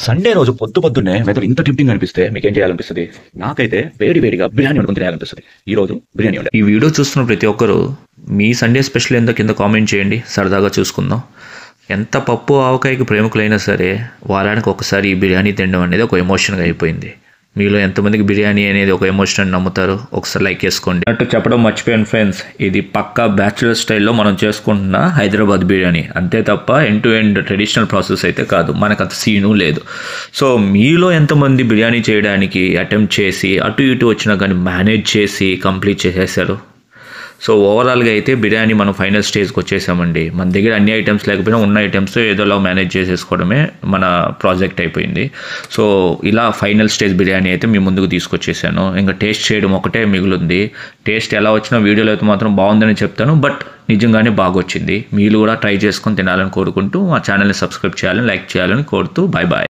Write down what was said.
Sunday రోజు పొద్దున్నే weather ఇంత టెంప్టింగ్ అనిపిస్తే మీకేం చేయాలనిపిస్తుంది? నాకైతే వేడిగా బిర్యానీ వండుకొని తినాలనిపిస్తుంది. ఈ రోజు బిర్యానీ వండాను. ఈ వీడియో చూస్తున్న ప్రతి ఒక్కరు మీ సండే స్పెషల్ ఏందో కింద కామెంట్ చేయండి, సరదాగా చూసుకుందాం. ఎంత పప్పు ఆవకాయకి ప్రేమికులైనా సరే వారానికి ఒకసారి ఈ బిర్యానీ తినడం అనేది ఒక ఎమోషన్గా అయిపోయింది. మీలో ఎంతమందికి బిర్యానీ అనేది ఒక ఎమోషన్ అని నమ్ముతారు? ఒకసారి లైక్ చేసుకోండి. అన్నట్టు చెప్పడం మర్చిపోయాను ఫ్రెండ్స్, ఇది పక్కా బ్యాచులర్ స్టైల్లో మనం చేసుకుంటున్న హైదరాబాద్ బిర్యానీ అంతే తప్ప end to end traditional process అయితే కాదు. మనకు అంత సీను లేదు. సో మీలో ఎంతమంది బిర్యానీ చేయడానికి అటెంప్ట్ చేసి అటు ఇటు వచ్చినా కానీ మేనేజ్ చేసి కంప్లీట్ చేసేసారు? సో ఓవరాల్గా అయితే బిర్యానీ మనం ఫైనల్ స్టేజ్కి వచ్చేసామండి. మన దగ్గర అన్ని ఐటమ్స్ లేకపోయినా ఉన్న ఐటమ్స్ ఏదోలా మేనేజ్ చేసేసుకోవడమే మన ప్రాజెక్ట్ అయిపోయింది. సో ఇలా ఫైనల్ స్టేజ్ బిర్యానీ అయితే మీ ముందుకు తీసుకొచ్చేసాను. ఇంకా టేస్ట్ చేయడం ఒకటే మిగులుంది. టేస్ట్ ఎలా వచ్చినా వీడియోలో అయితే మాత్రం బాగుందని చెప్తాను, బట్ నిజంగానే బాగా వచ్చింది. మీరు కూడా ట్రై చేసుకొని తినాలని కోరుకుంటూ మా ఛానల్ని సబ్స్క్రైబ్ చేయాలని, లైక్ చేయాలని కోరుతూ బాయ్.